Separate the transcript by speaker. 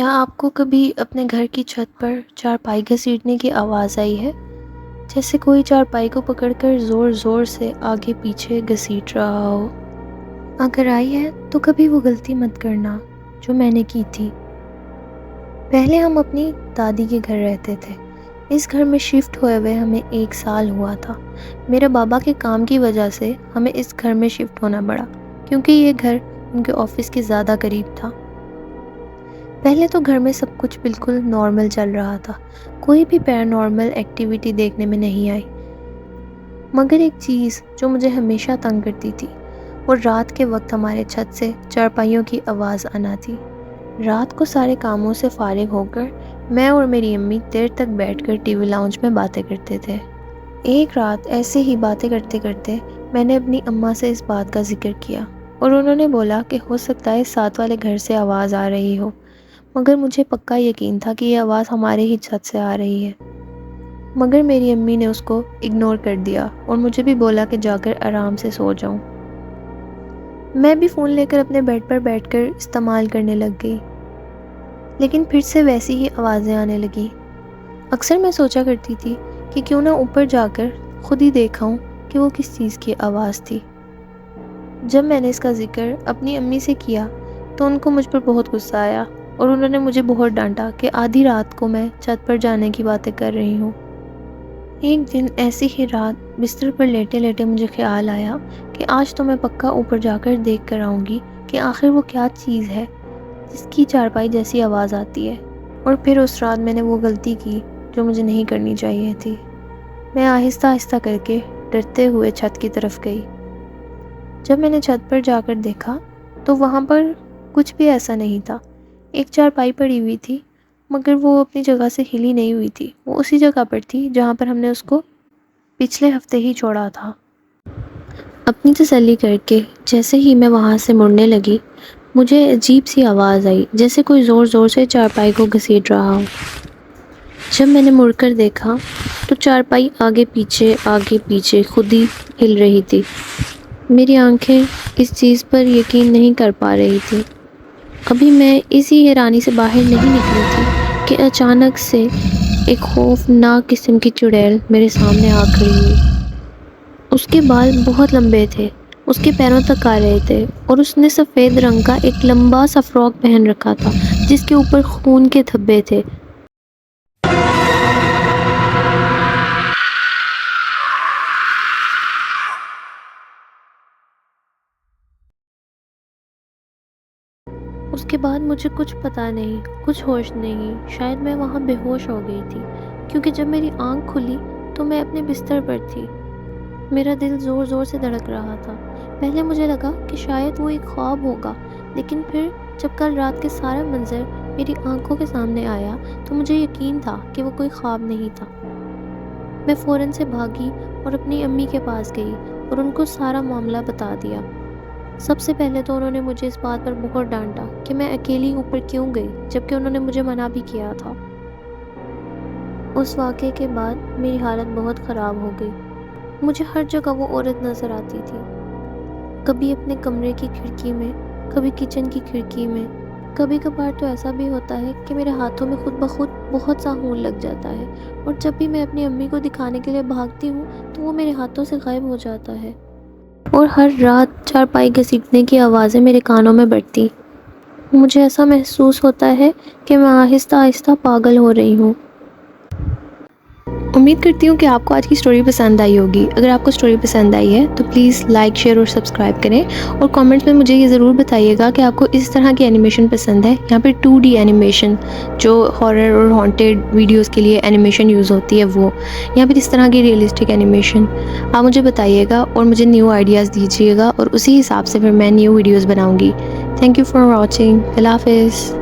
Speaker 1: کیا آپ کو کبھی اپنے گھر کی چھت پر چارپائی گھسیٹنے کی آواز آئی ہے؟ جیسے کوئی چارپائی کو پکڑ کر زور زور سے آگے پیچھے گھسیٹ رہا ہو۔ اگر آئی ہے تو کبھی وہ غلطی مت کرنا جو میں نے کی تھی۔ پہلے ہم اپنی دادی کے گھر رہتے تھے۔ اس گھر میں شفٹ ہوئے ہوئے ہمیں 1 سال ہوا تھا۔ میرے بابا کے کام کی وجہ سے ہمیں اس گھر میں شفٹ ہونا پڑا کیونکہ یہ گھر ان کے آفس کے زیادہ قریب تھا۔ پہلے تو گھر میں سب کچھ بالکل نارمل چل رہا تھا، کوئی بھی پیرانارمل ایکٹیویٹی دیکھنے میں نہیں آئی، مگر ایک چیز جو مجھے ہمیشہ تنگ کرتی تھی وہ رات کے وقت ہمارے چھت سے چارپائیوں کی آواز آنا تھی۔ رات کو سارے کاموں سے فارغ ہو کر میں اور میری امی دیر تک بیٹھ کر ٹی وی لاؤنج میں باتیں کرتے تھے۔ ایک رات ایسے ہی باتیں کرتے کرتے میں نے اپنی اماں سے اس بات کا ذکر کیا اور انہوں نے بولا کہ ہو سکتا ہے ساتھ والے گھر سے آواز آ رہی ہو، مگر مجھے پکا یقین تھا کہ یہ آواز ہمارے ہی چھت سے آ رہی ہے۔ مگر میری امی نے اس کو اگنور کر دیا اور مجھے بھی بولا کہ جا کر آرام سے سو جاؤں۔ میں بھی فون لے کر اپنے بیڈ پر بیٹھ کر استعمال کرنے لگ گئی، لیکن پھر سے ویسی ہی آوازیں آنے لگیں۔ اکثر میں سوچا کرتی تھی کہ کیوں نہ اوپر جا کر خود ہی دیکھاؤں کہ وہ کس چیز کی آواز تھی۔ جب میں نے اس کا ذکر اپنی امی سے کیا تو ان کو مجھ پر بہت غصہ آیا اور انہوں نے مجھے بہت ڈانٹا کہ آدھی رات کو میں چھت پر جانے کی باتیں کر رہی ہوں۔ ایک دن ایسی ہی رات بستر پر لیٹے لیٹے مجھے خیال آیا کہ آج تو میں پکا اوپر جا کر دیکھ کر آؤں گی کہ آخر وہ کیا چیز ہے جس کی چارپائی جیسی آواز آتی ہے۔ اور پھر اس رات میں نے وہ غلطی کی جو مجھے نہیں کرنی چاہیے تھی۔ میں آہستہ آہستہ کر کے ڈرتے ہوئے چھت کی طرف گئی۔ جب میں نے چھت پر جا کر دیکھا تو وہاں پر کچھ بھی ایسا نہیں تھا۔ ایک چارپائی پڑی ہوئی تھی مگر وہ اپنی جگہ سے ہلی نہیں ہوئی تھی، وہ اسی جگہ پر تھی جہاں پر ہم نے اس کو پچھلے ہفتے ہی چھوڑا تھا۔ اپنی تسلی کر کے جیسے ہی میں وہاں سے مڑنے لگی مجھے عجیب سی آواز آئی جیسے کوئی زور زور سے چارپائی کو گھسیٹ رہا ہو۔ جب میں نے مڑ کر دیکھا تو چارپائی آگے پیچھے خود ہی ہل رہی تھی۔ میری آنکھیں اس چیز پر یقین نہیں کر پا رہی تھی۔ ابھی میں اسی حیرانی سے باہر نہیں نکلی تھی کہ اچانک سے ایک خوفناک قسم کی چڑیل میرے سامنے آ کھڑی ہوئی۔ اس کے بال بہت لمبے تھے، اس کے پیروں تک آ رہے تھے اور اس نے سفید رنگ کا ایک لمبا سا فراک پہن رکھا تھا جس کے اوپر خون کے دھبے تھے۔ اس کے بعد مجھے کچھ پتہ نہیں، کچھ ہوش نہیں، شاید میں وہاں بے ہوش ہو گئی تھی کیونکہ جب میری آنکھ کھلی تو میں اپنے بستر پر تھی۔ میرا دل زور زور سے دھڑک رہا تھا۔ پہلے مجھے لگا کہ شاید وہ ایک خواب ہوگا، لیکن پھر جب کل رات کے سارا منظر میری آنکھوں کے سامنے آیا تو مجھے یقین تھا کہ وہ کوئی خواب نہیں تھا۔ میں فوراً سے بھاگی اور اپنی امی کے پاس گئی اور ان کو سارا معاملہ بتا دیا۔ سب سے پہلے تو انہوں نے مجھے اس بات پر بہت ڈانٹا کہ میں اکیلی اوپر کیوں گئی جبکہ انہوں نے مجھے منع بھی کیا تھا۔ اس واقعے کے بعد میری حالت بہت خراب ہو گئی۔ مجھے ہر جگہ وہ عورت نظر آتی تھی، کبھی اپنے کمرے کی کھڑکی میں، کبھی کچن کی کھڑکی میں، کبھی کبھار تو ایسا بھی ہوتا ہے کہ میرے ہاتھوں میں خود بخود بہت سا خون لگ جاتا ہے اور جب بھی میں اپنی امی کو دکھانے کے لیے بھاگتی ہوں تو وہ میرے ہاتھوں سے غائب ہو جاتا ہے۔ اور ہر رات چارپائی گھسیٹنے کی آوازیں میرے کانوں میں بڑھتی۔ مجھے ایسا محسوس ہوتا ہے کہ میں آہستہ آہستہ پاگل ہو رہی ہوں۔ امید کرتی ہوں کہ آپ کو آج کی سٹوری پسند آئی ہوگی۔ اگر آپ کو سٹوری پسند آئی ہے تو پلیز لائک، شیئر اور سبسکرائب کریں اور کامنٹس میں مجھے یہ ضرور بتائیے گا کہ آپ کو اس طرح کی اینیمیشن پسند ہے۔ یہاں پہ 2D اینیمیشن جو ہارر اور ہانٹیڈ ویڈیوز کے لیے اینیمیشن یوز ہوتی ہے وہ، یہاں پہ اس طرح کی ریئلسٹک اینیمیشن آپ مجھے بتائیے گا اور مجھے نیو آئیڈیاز دیجیے گا اور اسی حساب سے پھر میں نیو ویڈیوز بناؤں گی۔ Thank you for watching. اللہ حافظ۔